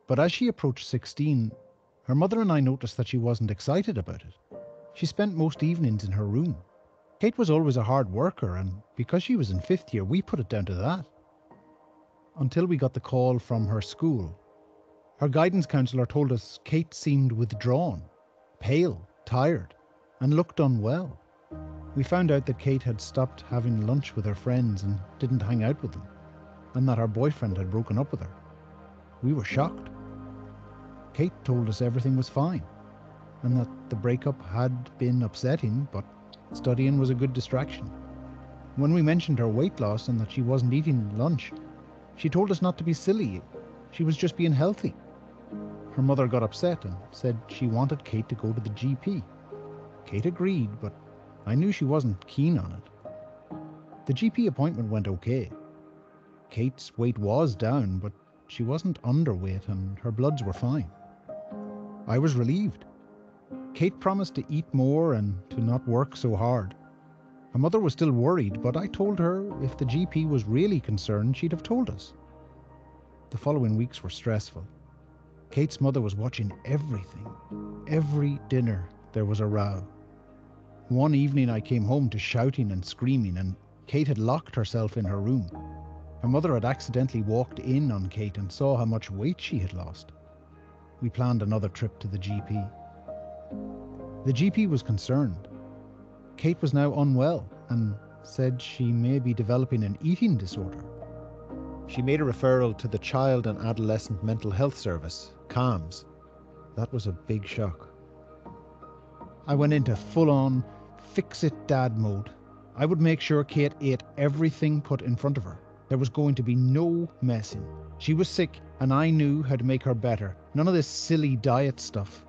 But as she approached 16, her mother and I noticed that she wasn't excited about it. She spent most evenings in her room. Kate was always a hard worker, and because she was in 5th year, we put it down to that. Until we got the call from her school. Her guidance counsellor told us Kate seemed withdrawn, pale, tired, and looked unwell. We found out that Kate had stopped having lunch with her friends and didn't hang out with them, and that her boyfriend had broken up with her. We were shocked. Kate told us everything was fine, and that the breakup had been upsetting, but studying was a good distraction. When we mentioned her weight loss and that she wasn't eating lunch, she told us not to be silly. She was just being healthy. Her mother got upset and said she wanted Kate to go to the GP. Kate agreed, but I knew she wasn't keen on it. The GP appointment went okay. Kate's weight was down, but she wasn't underweight and her bloods were fine. I was relieved. Kate promised to eat more and to not work so hard. Her mother was still worried, but I told her if the GP was really concerned, she'd have told us. The following weeks were stressful. Kate's mother was watching everything. Every dinner there was a row. One evening I came home to shouting and screaming, and Kate had locked herself in her room. Her mother had accidentally walked in on Kate and saw how much weight she had lost. We planned another trip to the GP. The GP was concerned. Kate was now unwell and said she may be developing an eating disorder. She made a referral to the Child and Adolescent Mental Health Service, CAMS. That was a big shock. I went into full-on fix-it dad mode. I would make sure Kate ate everything put in front of her. There was going to be no messing. She was sick and I knew how to make her better. None of this silly diet stuff.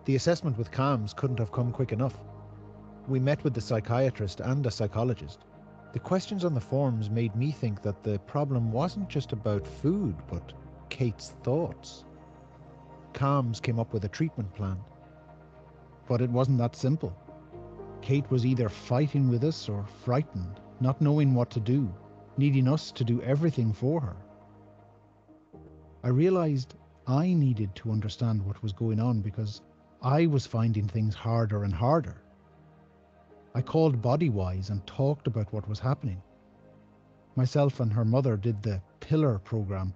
The assessment with CAMS couldn't have come quick enough. We met with the psychiatrist and a psychologist. The questions on the forms made me think that the problem wasn't just about food, but Kate's thoughts. CAMS came up with a treatment plan. But it wasn't that simple. Kate was either fighting with us or frightened, not knowing what to do, needing us to do everything for her. I realized I needed to understand what was going on because I was finding things harder and harder. I called Bodywhys and talked about what was happening. Myself and her mother did the Pillar program.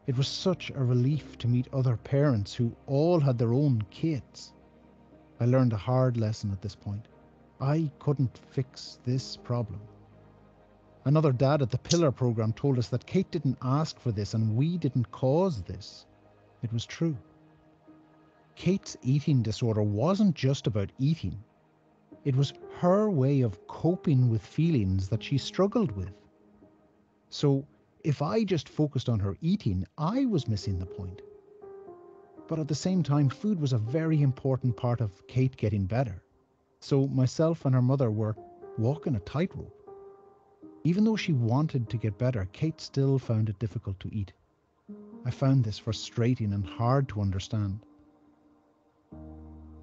It was such a relief to meet other parents who all had their own kids. I learned a hard lesson at this point. I couldn't fix this problem. Another dad at the Pillar program told us that Kate didn't ask for this and we didn't cause this. It was true. Kate's eating disorder wasn't just about eating. It was her way of coping with feelings that she struggled with. So if I just focused on her eating, I was missing the point. But at the same time, food was a very important part of Kate getting better. So myself and her mother were walking a tightrope. Even though she wanted to get better, Kate still found it difficult to eat. I found this frustrating and hard to understand.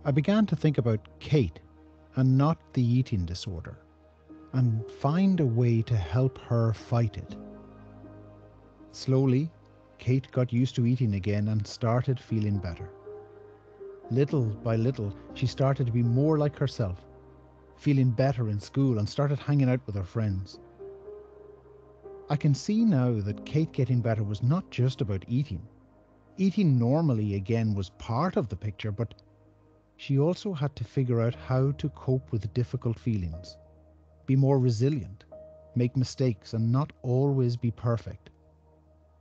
I began to think about Kate and not the eating disorder, and find a way to help her fight it. Slowly, Kate got used to eating again and started feeling better. Little by little, she started to be more like herself, feeling better in school and started hanging out with her friends. I can see now that Kate getting better was not just about eating. Eating normally again was part of the picture, but she also had to figure out how to cope with difficult feelings, be more resilient, make mistakes, and not always be perfect.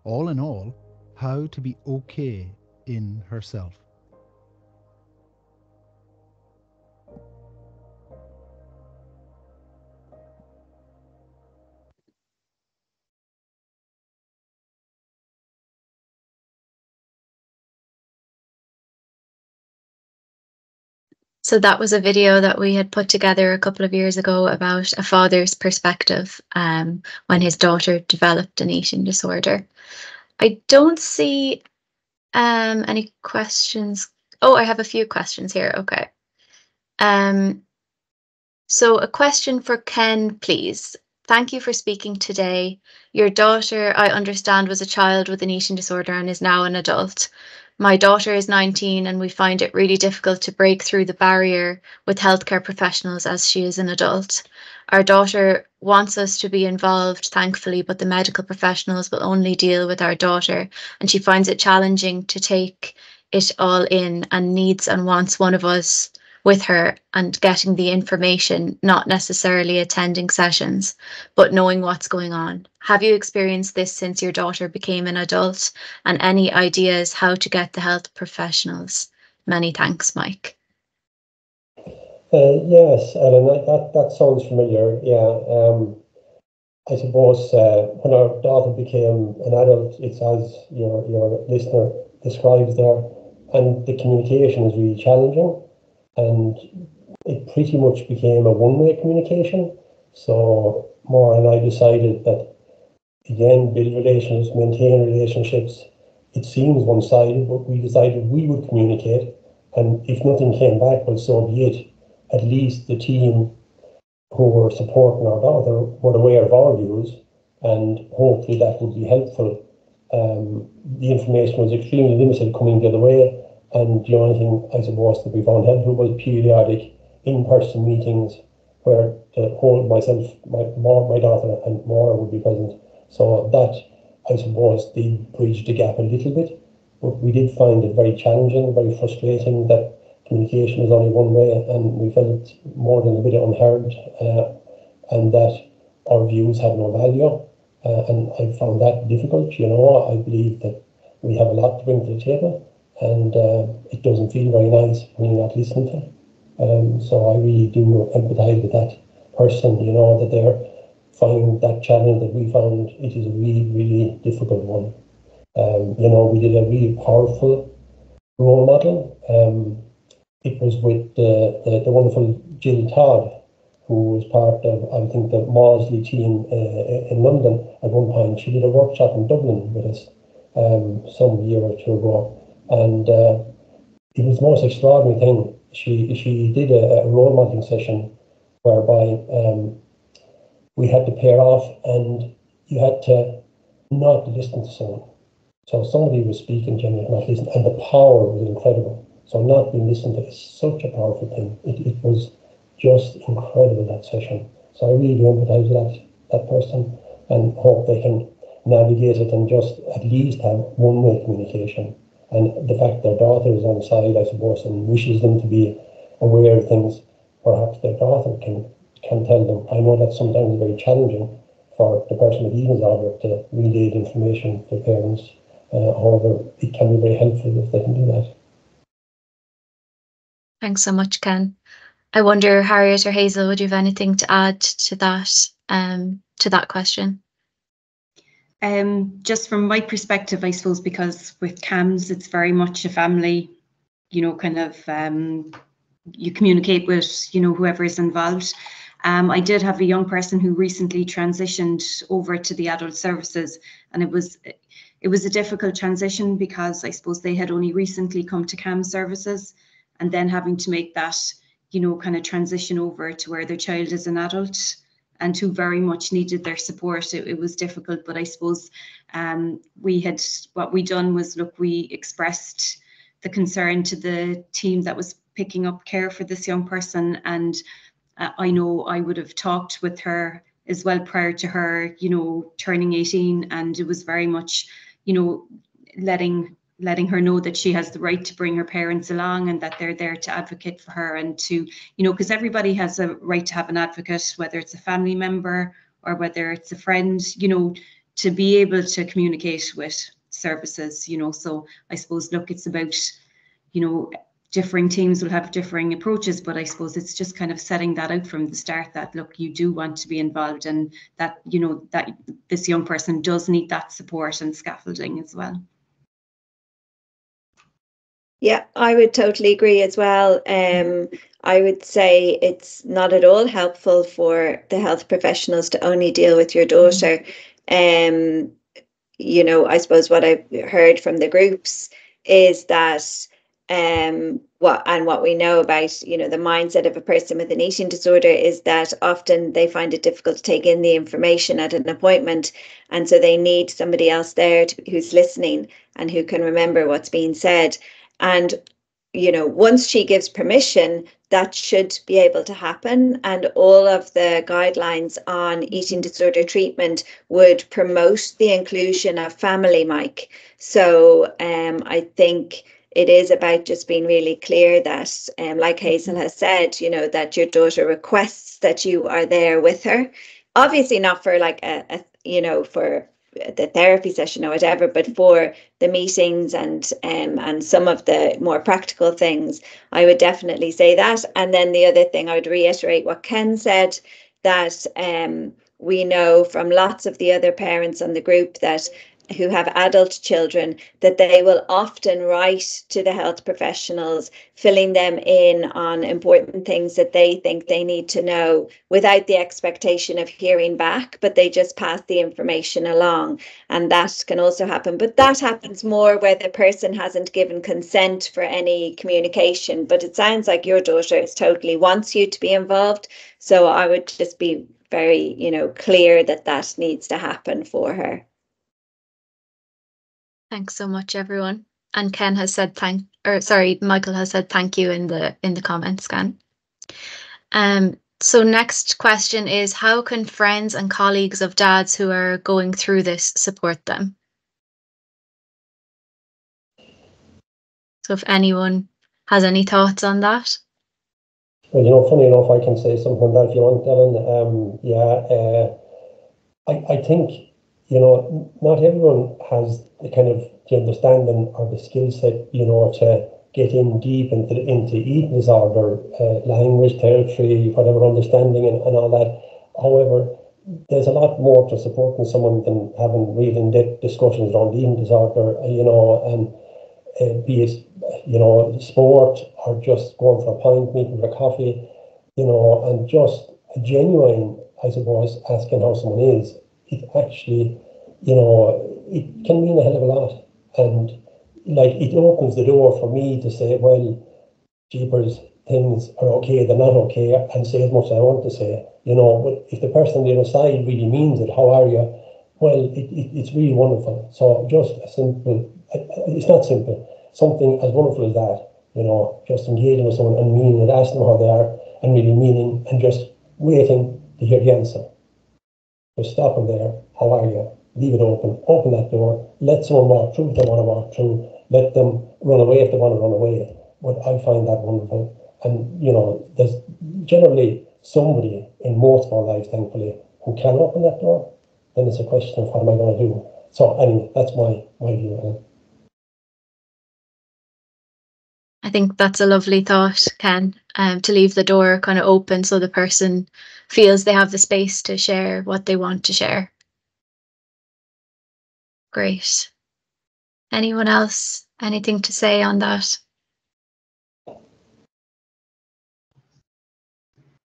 All in all, how to be okay in herself. So that was a video that we had put together a couple of years ago about a father's perspective when his daughter developed an eating disorder. I don't see any questions. Oh, I have a few questions here. Okay. So a question for Ken, please. Thank you for speaking today. Your daughter, I understand, was a child with an eating disorder and is now an adult. My daughter is 19 and we find it really difficult to break through the barrier with healthcare professionals as she is an adult. Our daughter wants us to be involved, thankfully, but the medical professionals will only deal with our daughter, and she finds it challenging to take it all in and needs and wants one of us with her and getting the information, not necessarily attending sessions, but knowing what's going on. Have you experienced this since your daughter became an adult? And any ideas how to get the health professionals? Many thanks, Mike. Yes, Ellen, that sounds familiar. Yeah, I suppose when our daughter became an adult, it's as your listener describes there, and the communication is really challenging. and it pretty much became a one-way communication. So Maura and I decided that, again, build relations, maintain relationships. It seems one-sided, but we decided we would communicate, and if nothing came back, well, so be it. At least the team who were supporting our daughter were aware of our views, and hopefully that would be helpful. The information was extremely limited coming the other way, and the only thing I suppose that we found helpful was periodic in-person meetings where the whole myself, my daughter and Maura would be present. So that, I suppose, did bridge the gap a little bit, but we did find it very challenging, very frustrating that communication is only one way, and we felt more than a bit unheard, and that our views had no value. And I found that difficult. I believe that we have a lot to bring to the table, and it doesn't feel very nice when you're not listened to. So I really do empathise with that person, that they're finding that challenge that we found. It is a really, really difficult one. We did a really powerful role model. It was with the wonderful Jill Todd, who was part of, I think, the Mausley team in London at one point. She did a workshop in Dublin with us some year or two ago, and it was the most extraordinary thing. She did a role modelling session whereby we had to pair off, and you had to not listen to someone. So somebody was speaking, generally not listening, and the power was incredible. So not being listened to is such a powerful thing. It was just incredible, that session. So I really do empathise with that person, and hope they can navigate it and just at least have one-way communication. And the fact their daughter is on side, I suppose, and wishes them to be aware of things, perhaps their daughter can tell them. I know that's sometimes very challenging for the person with eating disorder to relay the information to parents. However, it can be very helpful if they can do that. Thanks so much, Ken. I wonder, Harriet or Hazel, would you have anything to add to that question? Just from my perspective, I suppose, because with CAMHS, it's very much a family, kind of, you communicate with, whoever is involved. I did have a young person who recently transitioned over to the adult services, and it was a difficult transition because I suppose they had only recently come to CAMHS services, and then having to make that, kind of transition over to where their child is an adult and who very much needed their support. It was difficult, but I suppose what we done was, look, we expressed the concern to the team that was picking up care for this young person, and I know I would have talked with her as well prior to her, turning 18, and it was very much, letting her know that she has the right to bring her parents along, and that they're there to advocate for her, and to, because everybody has a right to have an advocate, whether it's a family member or whether it's a friend, to be able to communicate with services, so I suppose, look, it's about, differing teams will have differing approaches, but I suppose it's just kind of setting that out from the start that, look, you do want to be involved, and that, that this young person does need that support and scaffolding as well. Yeah, I would totally agree as well. I would say it's not at all helpful for the health professionals to only deal with your daughter. I suppose what I've heard from the groups is that what we know about, the mindset of a person with an eating disorder is that often they find it difficult to take in the information at an appointment, and so they need somebody else there who's listening and who can remember what's being said. And, once she gives permission, that should be able to happen. And all of the guidelines on eating disorder treatment would promote the inclusion of family, Mike. So I think it is about just being really clear that, like Hazel has said, that your daughter requests that you are there with her. Obviously not for like for the therapy session or whatever, but for the meetings and some of the more practical things, I would definitely say that. And then the other thing, I would reiterate what Ken said, that we know from lots of the other parents on the group that who have adult children, that they will often write to the health professionals, filling them in on important things that they think they need to know without the expectation of hearing back, but they just pass the information along. And that can also happen. But that happens more where the person hasn't given consent for any communication. But it sounds like your daughter totally wants you to be involved. So I would just be very, clear that that needs to happen for her. Thanks so much, everyone. And Ken has said Michael has said thank you in the comments, Ken. So next question is, how can friends and colleagues of dads who are going through this support them? So if anyone has any thoughts on that. Well, funny enough, I can say something on that if you want, Ellen. I think, not everyone has the kind of the understanding or the skill set, to get in deep into eating disorder, language, territory, whatever understanding and all that. However, there's a lot more to supporting someone than having real in-depth discussions around eating disorder, and be it, sport or just going for a pint, meeting for a coffee, and just a genuine, I suppose, asking how someone is. It actually, it can mean a hell of a lot. And it opens the door for me to say, well, jeepers, things are okay, they're not okay, and say as much as I want to say. But if the person on the other side really means it, how are you? Well, it's really wonderful. So just a simple, it's not simple, something as wonderful as that, just engaging with someone and meaning it, asking them how they are, and really meaning, and just waiting to hear the answer. Just stop them there. How are you? Leave it open. Open that door. Let someone walk through if they want to walk through. Let them run away if they want to run away. But I find that wonderful. And, there's generally somebody in most of our lives, thankfully, who can open that door. Then it's a question of what am I going to do? So anyway, that's my view. I think that's a lovely thought, Ken, to leave the door kind of open so the person feels they have the space to share what they want to share. Great. Anyone else? Anything to say on that?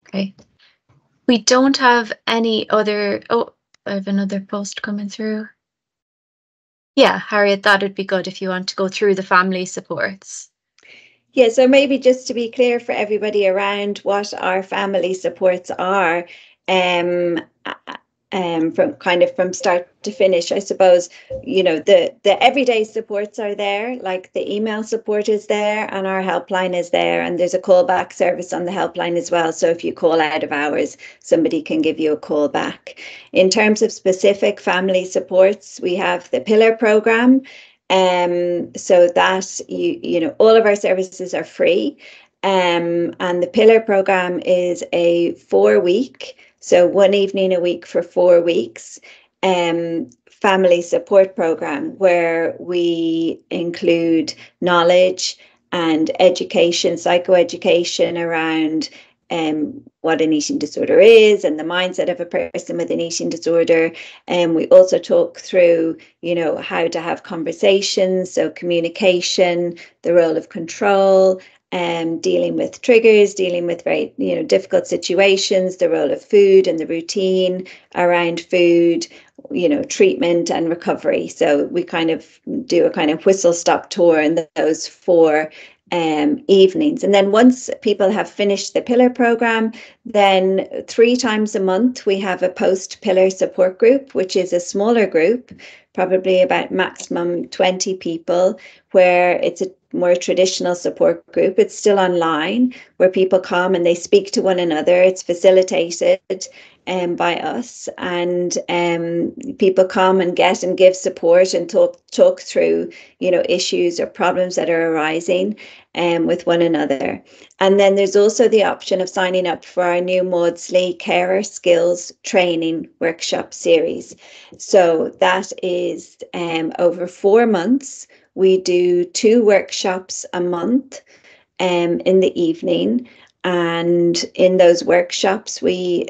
Okay. We don't have any other... Oh, I have another post coming through. Yeah, Harriet, that would be good if you want to go through the family supports. Yeah, so maybe just to be clear for everybody around what our family supports are, from start to finish, I suppose, the everyday supports are there, like the email support is there and our helpline is there, and there's a callback service on the helpline as well. So if you call out of hours, somebody can give you a call back. In terms of specific family supports, we have the Pillar program. So that all of our services are free. And the Pillar program is a 4-week, so one evening a week for 4 weeks, family support program where we include knowledge and education, psychoeducation around what an eating disorder is and the mindset of a person with an eating disorder. And we also talk through, how to have conversations, so communication, the role of control, dealing with triggers, dealing with very, difficult situations, the role of food and the routine around food, treatment and recovery. So we kind of do a kind of whistle-stop tour in those 4 evenings. And then once people have finished the Pillar program, then 3 times a month we have a post-Pillar support group, which is a smaller group, probably about maximum 20 people, where it's a more traditional support group. It's still online, where people come and they speak to one another. It's facilitated by us, and people come and get and give support and talk through, issues or problems that are arising with one another. And then there's also the option of signing up for our new Maudsley Carer Skills Training Workshop series. So that is over 4 months. We do 2 workshops a month in the evening. And in those workshops, we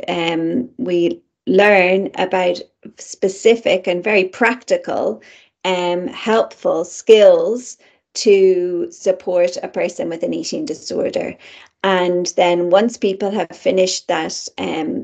learn about specific and very practical, helpful skills to support a person with an eating disorder. And then once people have finished that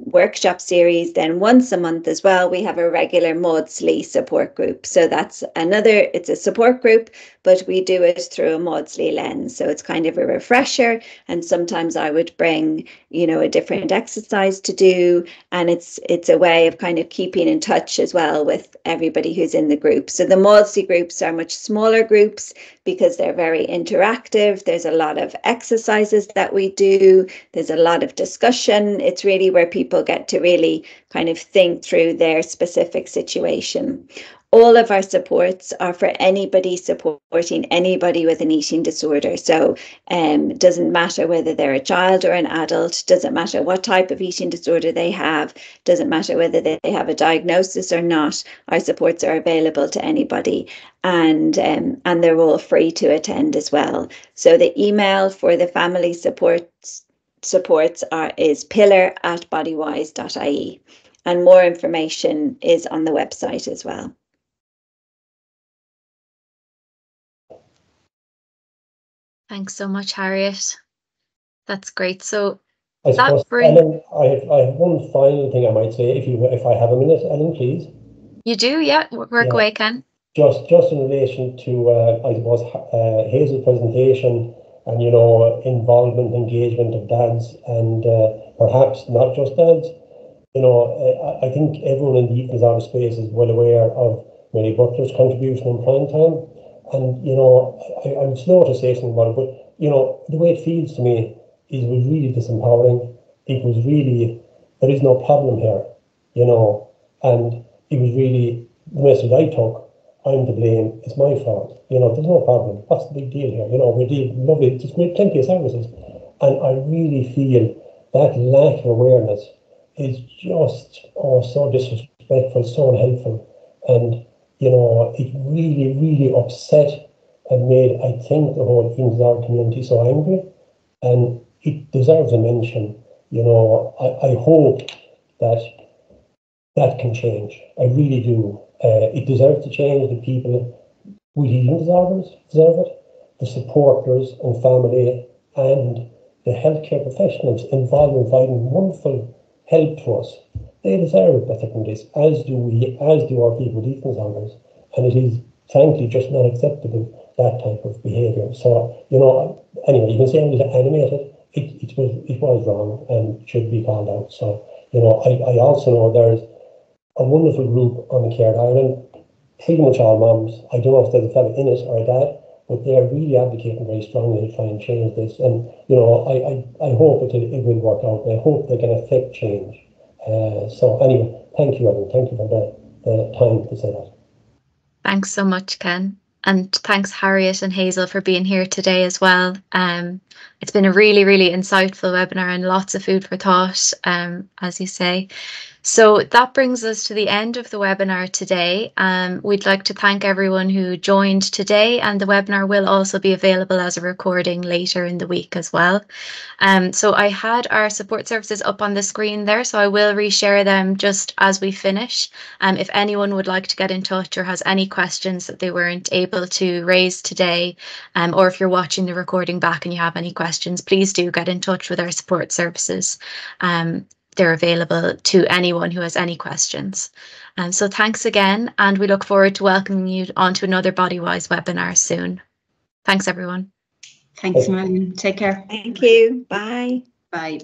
workshop series, then once a month as well, we have a regular Maudsley support group. So that's it's a support group, but we do it through a Maudsley lens. So it's kind of a refresher. And sometimes I would bring, a different exercise to do. And it's a way of kind of keeping in touch as well with everybody who's in the group. So the Maudsley groups are much smaller groups because they're very interactive. There's a lot of exercises that we do. There's a lot of discussion. It's really where people get to really kind of think through their specific situation. All of our supports are for anybody supporting anybody with an eating disorder. So it doesn't matter whether they're a child or an adult, doesn't matter what type of eating disorder they have, doesn't matter whether they have a diagnosis or not. Our supports are available to anybody, and they're all free to attend as well. So the email for the family supports is pillar@bodywhys.ie, and more information is on the website as well. Thanks so much, Harriet. That's great. So I suppose, Ellen, I have one final thing I might say, if I have a minute, Ellen, please. You do, yeah. Work away, Ken. Just in relation to, I suppose, Hazel's presentation and, involvement, engagement of dads, and perhaps not just dads. I think everyone in the eating disorder space is well aware of Mary Butler's contribution in prime time. And, I'm slow to say something about it, but, the way it feels to me is it was really disempowering. It was really, there is no problem here, and it was really the message I took: I'm to blame, it's my fault, there's no problem, what's the big deal here, we did lovely, just made plenty of services. And I really feel that lack of awareness is just so disrespectful, so unhelpful, and it really, really upset and made, I think, the whole eating disorder community so angry, and it deserves a mention. I hope that can change. I really do. It deserves to change. The people with eating disorders deserve it. The supporters and family and the healthcare professionals involved in providing wonderful help to us, they deserve better than this, as do we, as do our people with eating disorders. And it is, frankly, just not acceptable, that type of behaviour. So, anyway, you can say I'm a little animated. It was wrong and should be called out. So, I also know there's a wonderful group on the Care Ireland, pretty much all mums. I don't know if there's a fellow in it or a dad, but they are really advocating very strongly to try and change this. And, I hope it will work out, and I hope they can affect change. So anyway, thank you, Evan. Thank you for the time to say that. Thanks so much, Ken. And thanks, Harriet and Hazel, for being here today as well. It's been a really, really insightful webinar and lots of food for thought, as you say. So that brings us to the end of the webinar today. We'd like to thank everyone who joined today, and the webinar will also be available as a recording later in the week as well. So I had our support services up on the screen there, so I will reshare them just as we finish. If anyone would like to get in touch or has any questions that they weren't able to raise today, or if you're watching the recording back and you have any questions, please do get in touch with our support services. They're available to anyone who has any questions. So thanks again, and we look forward to welcoming you onto another Bodywhys webinar soon. Thanks, everyone. Thanks, Marion. Take care. Thank you. Bye. Bye.